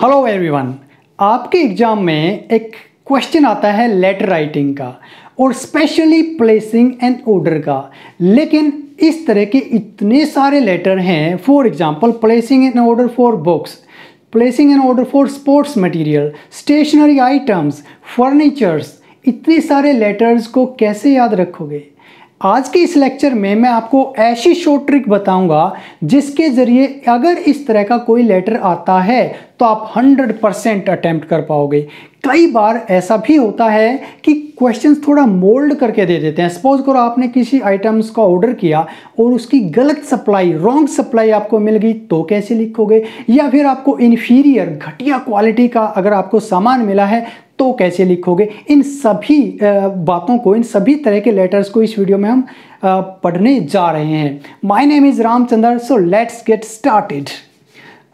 Hello everyone. आपके exam में एक क्वेश्चन आता है लेटर राइटिंग का और स्पेशली प्लेसिंग एंड ऑर्डर का। लेकिन इस तरह के इतने सारे लेटर हैं, for example placing and order for books, placing and order for sports material, stationery items, furnitures. इतने सारे लेटर्स को कैसे याद रखोगे? आज के इस लेक्चर में मैं आपको ऐसी शॉर्ट ट्रिक बताऊंगा जिसके ज़रिए अगर इस तरह का कोई लेटर आता है तो आप 100% अटेम्प्ट कर पाओगे। कई बार ऐसा भी होता है कि क्वेश्चंस थोड़ा मोल्ड करके दे देते हैं। सपोज करो आपने किसी आइटम्स का ऑर्डर किया और उसकी गलत सप्लाई, रॉन्ग सप्लाई आपको मिल गई तो कैसे लिखोगे? या फिर आपको इन्फीरियर, घटिया क्वालिटी का अगर आपको सामान मिला है तो कैसे लिखोगे? इन सभी बातों को, इन सभी तरह के लेटर्स को इस वीडियो में हम पढ़ने जा रहे हैं। My name is Ramchandra, so let's get started.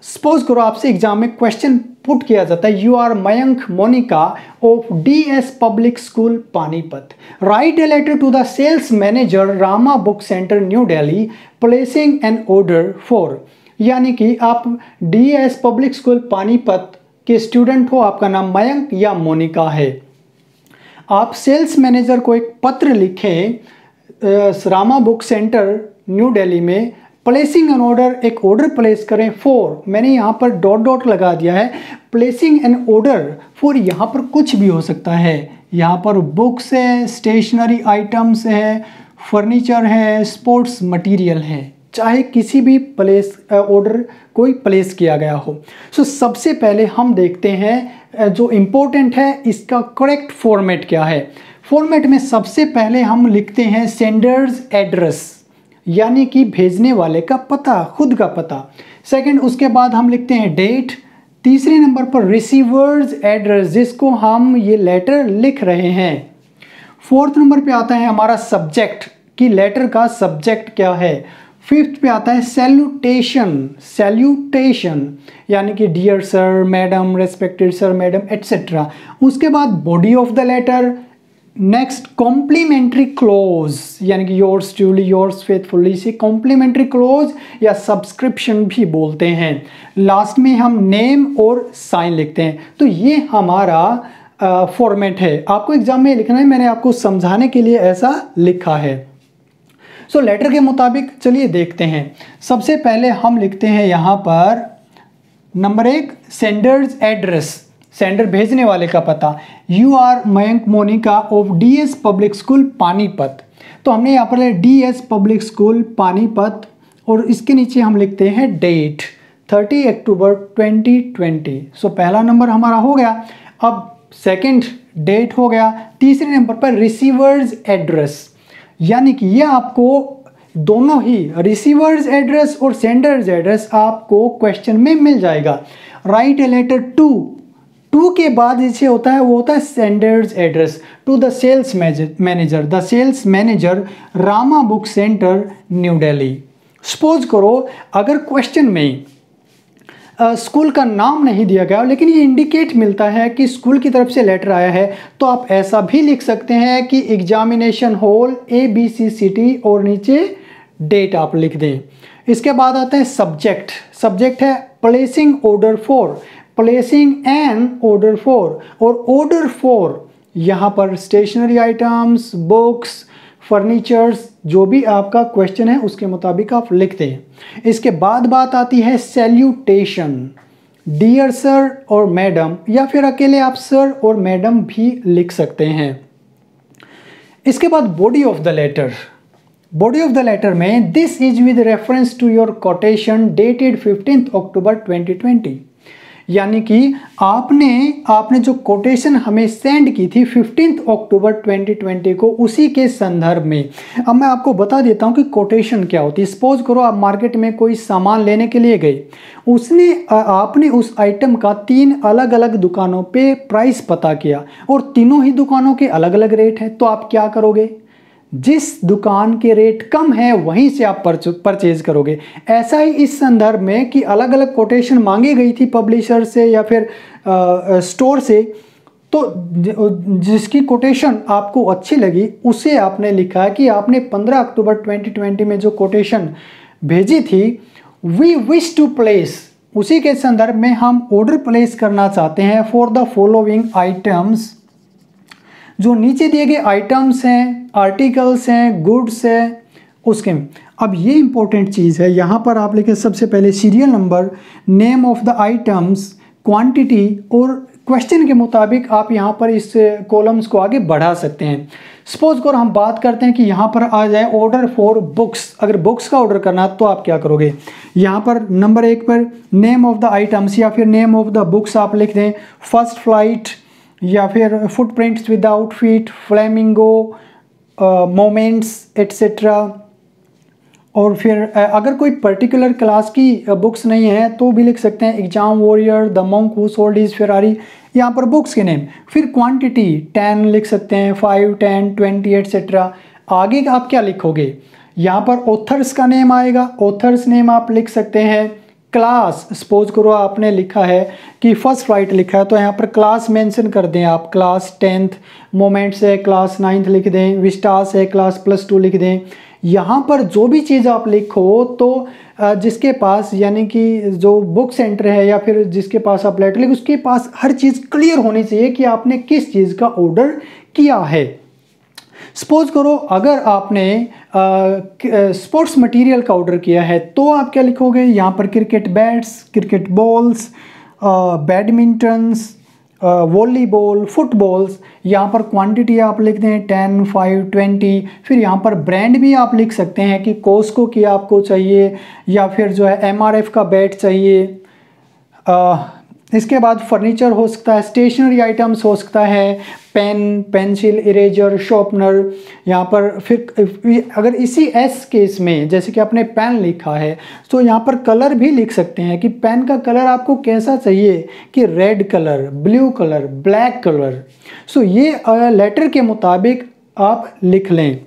Suppose करो आपसे एग्जाम में क्वेश्चन पुट किया जाता है, you are Mayank Monika of DS public school Panipat, write a letter to the sales manager Rama book centre New Delhi placing an order for. यानी कि आप DS public school Panipat के स्टूडेंट हो, आपका नाम मयंक या मोनिका है। आप सेल्स मैनेजर को एक पत्र लिखें Rama book centre New Delhi में, प्लेसिंग एन ऑर्डर, एक ऑर्डर प्लेस करें फॉर, मैंने यहाँ पर डॉट डॉट लगा दिया है, प्लेसिंग एन ऑर्डर फॉर यहाँ पर कुछ भी हो सकता है। यहाँ पर बुक्स है, स्टेशनरी आइटम्स है, फर्नीचर है, स्पोर्ट्स मटेरियल है, चाहे किसी भी प्लेस ऑर्डर कोई प्लेस किया गया हो। सो सबसे पहले हम देखते हैं जो इम्पोर्टेंट है इसका करेक्ट फॉर्मेट क्या है। फॉर्मेट में सबसे पहले हम लिखते हैं सेंडर्स एड्रेस, यानी कि भेजने वाले का पता, खुद का पता। सेकंड, उसके बाद हम लिखते हैं डेट। तीसरे नंबर पर रिसीवर्स एड्रेस, जिसको हम ये लेटर लिख रहे हैं। फोर्थ नंबर पे आता है हमारा सब्जेक्ट, कि लेटर का सब्जेक्ट क्या है। फिफ्थ पे आता है सैल्यूटेशन, सैल्यूटेशन यानी कि dear sir, madam, respected sir, madam, etcetera. उसके बाद body of the letter. Next complimentary close, यानी कि योर्स ट्रूली, योर्स फेथफुली से कॉम्प्लीमेंट्री क्लोज या सब्सक्रिप्शन भी बोलते हैं। लास्ट में हम नेम और साइन लिखते हैं। तो ये हमारा फॉर्मेट है। आपको एग्जाम में लिखना है, मैंने आपको समझाने के लिए ऐसा लिखा है। सो लेटर के मुताबिक चलिए देखते हैं। सबसे पहले हम लिखते हैं यहाँ पर नंबर 1 सेंडर्स एड्रेस, सेंडर भेजने वाले का पता। You are Mayank Monika of DS public school Panipat. तो हमने यहाँ पर DS पब्लिक स्कूल पानीपत और इसके नीचे हम लिखते हैं डेट 30 अक्टूबर 2020। सो पहला नंबर हमारा हो गया। अब सेकंड डेट हो गया। तीसरे नंबर पर रिसीवर्स एड्रेस, यानी कि ये आपको दोनों ही रिसीवर्स एड्रेस और सेंडर्स एड्रेस आपको क्वेश्चन में मिल जाएगा। राइट ए लेटर टू के बाद जैसे होता है वो होता है sender's address to the sales manager, the sales manager Rama book centre New Delhi. Suppose करो अगर क्वेश्चन में स्कूल का नाम नहीं दिया गया लेकिन ये इंडिकेट मिलता है कि स्कूल की तरफ से लेटर आया है, तो आप ऐसा भी लिख सकते हैं कि एग्जामिनेशन हॉल ABC सिटी और नीचे डेट आप लिख दें। इसके बाद आता है सब्जेक्ट। सब्जेक्ट है placing order for, placing an order for, और ऑर्डर फॉर यहाँ पर स्टेशनरी आइटम्स, बुक्स, फर्नीचर्स, जो भी आपका क्वेश्चन है उसके मुताबिक आप लिखते हैं। इसके बाद बात आती है सैल्यूटेशन, डियर सर और मैडम, या फिर अकेले आप सर और मैडम भी लिख सकते हैं। इसके बाद body of the letter. Body of the letter में this is with reference to your quotation dated 15 October 2020, यानी कि आपने जो कोटेशन हमें सेंड की थी 15 अक्टूबर 2020 को, उसी के संदर्भ में। अब मैं आपको बता देता हूँ कि कोटेशन क्या होती है। सपोज करो आप मार्केट में कोई सामान लेने के लिए गए, आपने उस आइटम का 3 अलग अलग दुकानों पे प्राइस पता किया और तीनों ही दुकानों के अलग अलग रेट हैं, तो आप क्या करोगे? जिस दुकान के रेट कम है वहीं से आप परचेज करोगे। ऐसा ही इस संदर्भ में कि अलग अलग कोटेशन मांगी गई थी पब्लिशर से या फिर स्टोर से, तो जिसकी कोटेशन आपको अच्छी लगी उसे आपने लिखा कि आपने 15 अक्टूबर 2020 में जो कोटेशन भेजी थी, वी विश टू प्लेस, उसी के संदर्भ में हम ऑर्डर प्लेस करना चाहते हैं फॉर द फॉलोइंग आइटम्स। जो नीचे दिए गए आइटम्स हैं, आर्टिकल्स हैं, गुड्स हैं, उसके अब ये इंपॉर्टेंट चीज़ है, यहाँ पर आप लिखें सबसे पहले serial number, name of the items, quantity, और क्वेश्चन के मुताबिक आप यहाँ पर इस कॉलम्स को आगे बढ़ा सकते हैं। सपोज करो हम बात करते हैं कि यहाँ पर आ जाए ऑर्डर फॉर बुक्स। अगर बुक्स का ऑर्डर करना तो आप क्या करोगे, यहाँ पर नंबर 1 पर नेम ऑफ द आइटम्स या फिर नेम ऑफ द बुक्स आप लिख दें, फर्स्ट फ्लाइट या फिर footprints without feet, flamingo, moments etcetera. और फिर अगर कोई पर्टिकुलर क्लास की बुक्स नहीं है तो भी लिख सकते हैं exam warrior, the monk who sold his Ferrari, यहाँ पर बुक्स के नेम। फिर क्वांटिटी 10 लिख सकते हैं, 5, 10, 20 एट्सेट्रा। आगे आप क्या लिखोगे, यहाँ पर ऑथर्स का नेम आएगा, ऑथर्स नेम आप लिख सकते हैं। क्लास, सपोज करो आपने लिखा है कि फर्स्ट फ्लाइट लिखा है तो यहाँ पर क्लास मेंशन कर दें आप, क्लास 10th, मोमेंट्स है क्लास 9th लिख दें, विस्टास है क्लास +2 लिख दें। यहाँ पर जो भी चीज़ आप लिखो तो जिसके पास यानी कि जो बुक सेंटर है या फिर जिसके पास आप लेटर लिखो उसके पास हर चीज़ क्लियर होनी चाहिए कि आपने किस चीज़ का ऑर्डर किया है। सपोज करो अगर आपने स्पोर्ट्स मटेरियल का ऑर्डर किया है तो आप क्या लिखोगे, यहाँ पर cricket bats, cricket balls, badmintons, volleyball, footballs. यहाँ पर क्वांटिटी आप लिख दें 10, 5, 20। फिर यहाँ पर ब्रांड भी आप लिख सकते हैं कि कॉस्को की आपको चाहिए या फिर जो है MRF का बैट चाहिए। इसके बाद फर्नीचर हो सकता है, स्टेशनरी आइटम्स हो सकता है, पेन, पेंसिल, इरेजर, शॉर्पनर। यहाँ पर फिर अगर इसी एस केस में जैसे कि आपने पेन लिखा है तो यहाँ पर कलर भी लिख सकते हैं कि पेन का कलर आपको कैसा चाहिए, कि red colour, blue colour, black colour. So ये लेटर के मुताबिक आप लिख लें।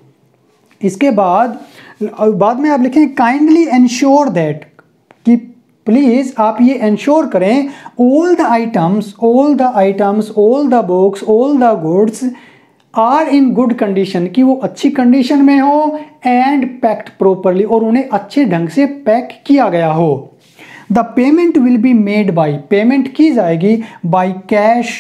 इसके बाद में आप लिखें काइंडली एंश्योर दैट, कि प्लीज़ आप ये इंश्योर करें all the items, all the books, all the goods are in good condition, कि वो अच्छी कंडीशन में हो, एंड पैक्ड प्रॉपरली, और उन्हें अच्छे ढंग से पैक किया गया हो। The payment will be made by, payment की जाएगी by cash,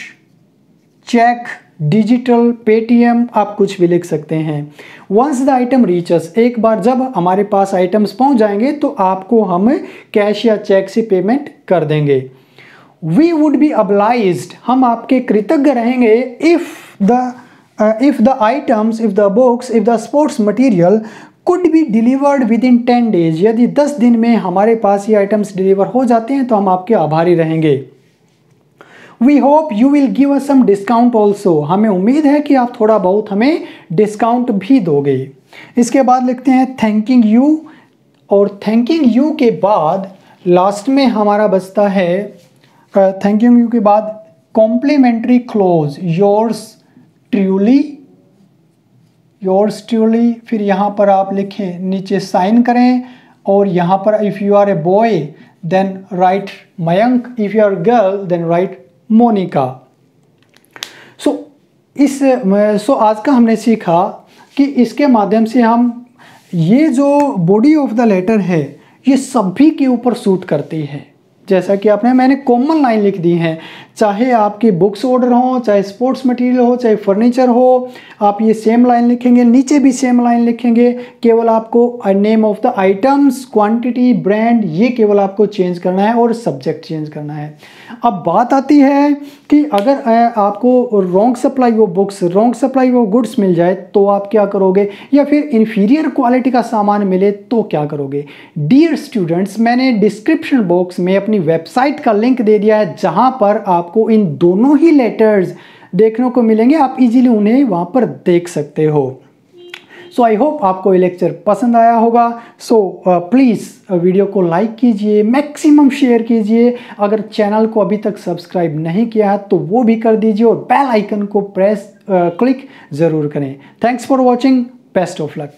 cheque, digital, Paytm, आप कुछ भी लिख सकते हैं। वंस द आइटम रीचेस, एक बार जब हमारे पास आइटम्स पहुंच जाएंगे तो आपको हम कैश या चेक से पेमेंट कर देंगे। वी वुड बी obliged, हम आपके कृतज्ञ रहेंगे if the items, if the books, if the sports material could be delivered within 10 days, यदि 10 दिन में हमारे पास ये आइटम्स डिलीवर हो जाते हैं तो हम आपके आभारी रहेंगे। We hope you will give us some discount also, हमें उम्मीद है कि आप थोड़ा बहुत हमें डिस्काउंट भी दोगे। इसके बाद लिखते हैं थैंकिंग यू, और थैंकिंग यू के बाद लास्ट में हमारा बचता है थैंकिंग यू के बाद कॉम्प्लीमेंट्री क्लोज, योर्स ट्रूली। फिर यहाँ पर आप लिखें, नीचे साइन करें, और यहाँ पर if you are a boy then write Mayank, if you are girl then write Monika. So आज का हमने सीखा कि इसके माध्यम से हम ये जो बॉडी ऑफ द लेटर है ये सभी के ऊपर सूट करती है। जैसा कि मैंने कॉमन लाइन लिख दी है, चाहे आपकी बुक्स ऑर्डर हो, चाहे स्पोर्ट्स मटेरियल हो, चाहे फर्नीचर हो, आप ये सेम लाइन लिखेंगे, नीचे भी सेम लाइन लिखेंगे। केवल आपको name of the items, quantity, brand, ये केवल आपको चेंज करना है और सब्जेक्ट चेंज करना है। अब बात आती है कि अगर आपको रॉन्ग सप्लाई वो बुक्स, रॉन्ग सप्लाई वो गुड्स मिल जाए तो आप क्या करोगे, या फिर इन्फीरियर क्वालिटी का सामान मिले तो क्या करोगे। डियर स्टूडेंट्स, मैंने डिस्क्रिप्शन बॉक्स में अपनी वेबसाइट का लिंक दे दिया है जहां पर आपको इन दोनों ही लेटर्स देखने को मिलेंगे, आप इजीली उन्हें वहां पर देख सकते हो। सो आई होप आपको ये लेक्चर पसंद आया होगा। सो प्लीज़ वीडियो को लाइक कीजिए, मैक्सिमम शेयर कीजिए। अगर चैनल को अभी तक सब्सक्राइब नहीं किया है तो वो भी कर दीजिए, और बेल आइकन को क्लिक ज़रूर करें। Thanks for watching, best of luck.